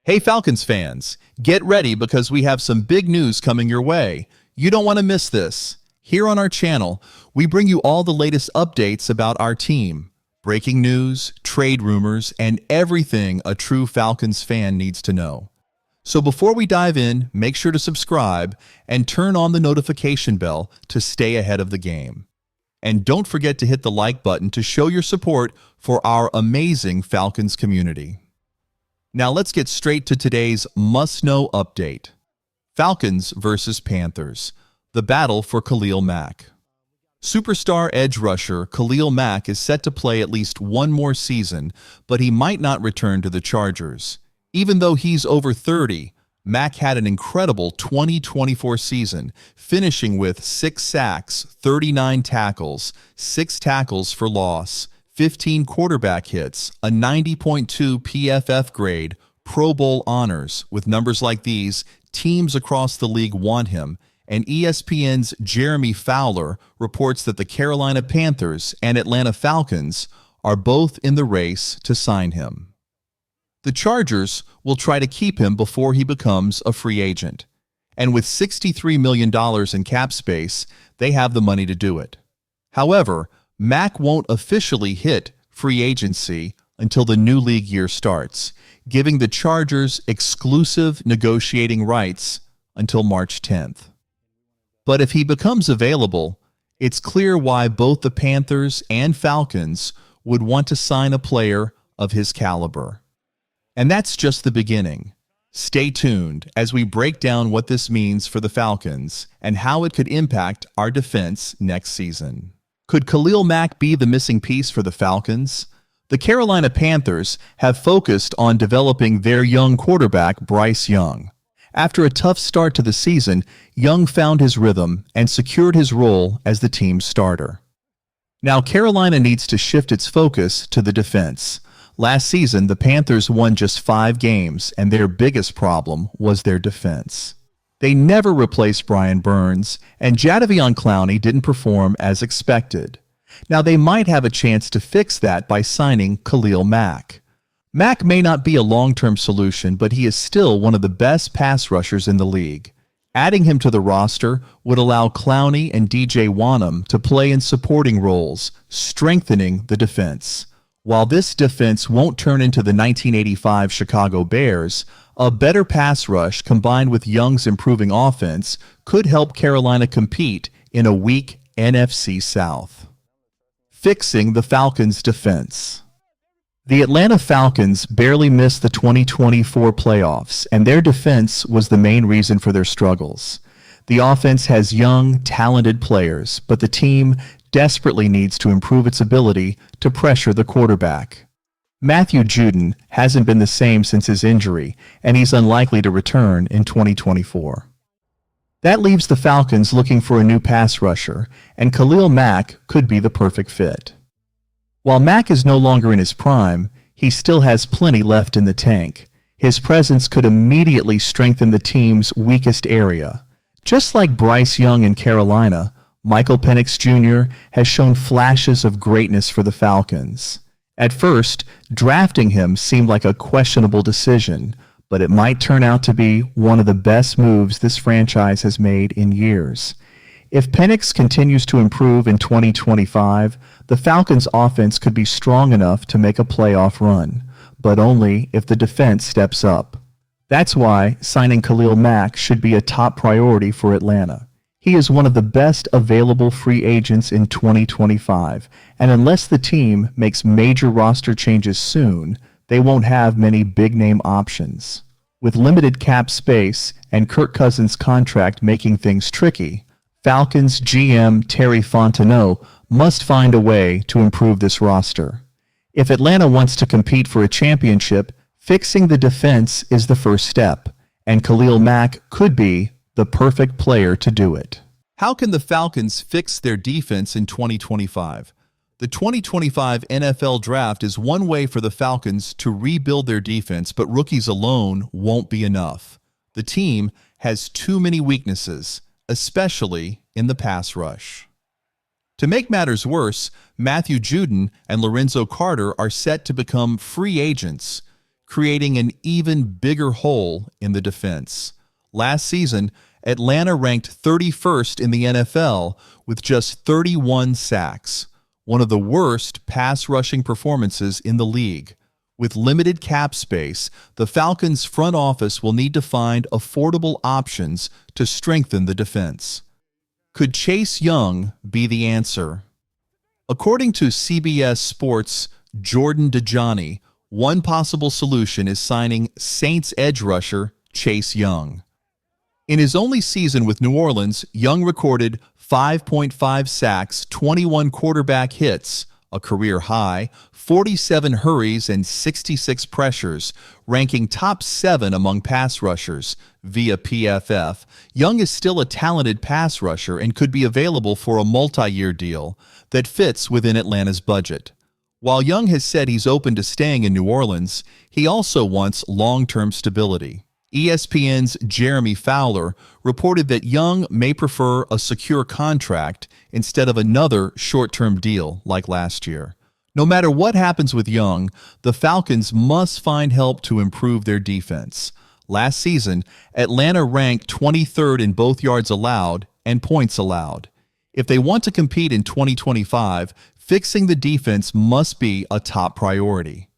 Hey Falcons fans, get ready because we have some big news coming your way. You don't want to miss this. Here on our channel, we bring you all the latest updates about our team, breaking news, trade rumors, and everything a true Falcons fan needs to know. So before we dive in, make sure to subscribe and turn on the notification bell to stay ahead of the game. And don't forget to hit the like button to show your support for our amazing Falcons community. Now let's get straight to today's must-know update. Falcons versus Panthers, the battle for Khalil Mack. Superstar edge rusher Khalil Mack is set to play at least one more season, but he might not return to the Chargers. Even though he's over 30, Mack had an incredible 2024 season, finishing with 6 sacks, 39 tackles, 6 tackles for loss, 15 quarterback hits, a 90.2 PFF grade, Pro Bowl honors. With numbers like these, teams across the league want him, and ESPN's Jeremy Fowler reports that the Carolina Panthers and Atlanta Falcons are both in the race to sign him. The Chargers will try to keep him before he becomes a free agent, and with $63 million in cap space, they have the money to do it. However, Mack won't officially hit free agency until the new league year starts, giving the Chargers exclusive negotiating rights until March 10th. But if he becomes available, it's clear why both the Panthers and Falcons would want to sign a player of his caliber. And that's just the beginning. Stay tuned as we break down what this means for the Falcons and how it could impact our defense next season. Could Khalil Mack be the missing piece for the Falcons? The Carolina Panthers have focused on developing their young quarterback, Bryce Young. After a tough start to the season, Young found his rhythm and secured his role as the team's starter. Now Carolina needs to shift its focus to the defense. Last season, the Panthers won just 5 games, and their biggest problem was their defense. They never replaced Brian Burns, and Jadeveon Clowney didn't perform as expected. Now they might have a chance to fix that by signing Khalil Mack. Mack may not be a long-term solution, but he is still one of the best pass rushers in the league. Adding him to the roster would allow Clowney and DJ Wonnum to play in supporting roles, strengthening the defense. While this defense won't turn into the 1985 Chicago Bears, a better pass rush combined with Young's improving offense could help Carolina compete in a weak NFC South. Fixing the Falcons' defense. The Atlanta Falcons barely missed the 2024 playoffs, and their defense was the main reason for their struggles. The offense has young, talented players, but the team desperately needs to improve its ability to pressure the quarterback. Matthew Judon hasn't been the same since his injury, and he's unlikely to return in 2024. That leaves the Falcons looking for a new pass rusher, and Khalil Mack could be the perfect fit. While Mack is no longer in his prime, he still has plenty left in the tank. His presence could immediately strengthen the team's weakest area. Just like Bryce Young in Carolina, Michael Penix Jr. has shown flashes of greatness for the Falcons. At first, drafting him seemed like a questionable decision, but it might turn out to be one of the best moves this franchise has made in years. If Penix continues to improve in 2025, the Falcons' offense could be strong enough to make a playoff run, but only if the defense steps up. That's why signing Khalil Mack should be a top priority for Atlanta. He is one of the best available free agents in 2025, and unless the team makes major roster changes soon, they won't have many big-name options. With limited cap space and Kirk Cousins' contract making things tricky, Falcons GM Terry Fontenot must find a way to improve this roster. If Atlanta wants to compete for a championship, fixing the defense is the first step, and Khalil Mack could be the perfect player to do it. How can the Falcons fix their defense in 2025? The 2025 NFL Draft is one way for the Falcons to rebuild their defense, but rookies alone won't be enough. The team has too many weaknesses, especially in the pass rush. To make matters worse, Matthew Judon and Lorenzo Carter are set to become free agents, creating an even bigger hole in the defense. Last season, Atlanta ranked 31st in the NFL with just 31 sacks, one of the worst pass rushing performances in the league. With limited cap space, the Falcons' front office will need to find affordable options to strengthen the defense. Could Chase Young be the answer? According to CBS Sports' Jordan Dajani, one possible solution is signing Saints edge rusher Chase Young. In his only season with New Orleans, Young recorded 5.5 sacks, 21 quarterback hits, a career high, 47 hurries, and 66 pressures, ranking top 7 among pass rushers via PFF. Young is still a talented pass rusher and could be available for a multi-year deal that fits within Atlanta's budget. While Young has said he's open to staying in New Orleans, he also wants long-term stability. ESPN's Jeremy Fowler reported that Young may prefer a secure contract instead of another short-term deal like last year. No matter what happens with Young, the Falcons must find help to improve their defense. Last season, Atlanta ranked 23rd in both yards allowed and points allowed. If they want to compete in 2025, fixing the defense must be a top priority.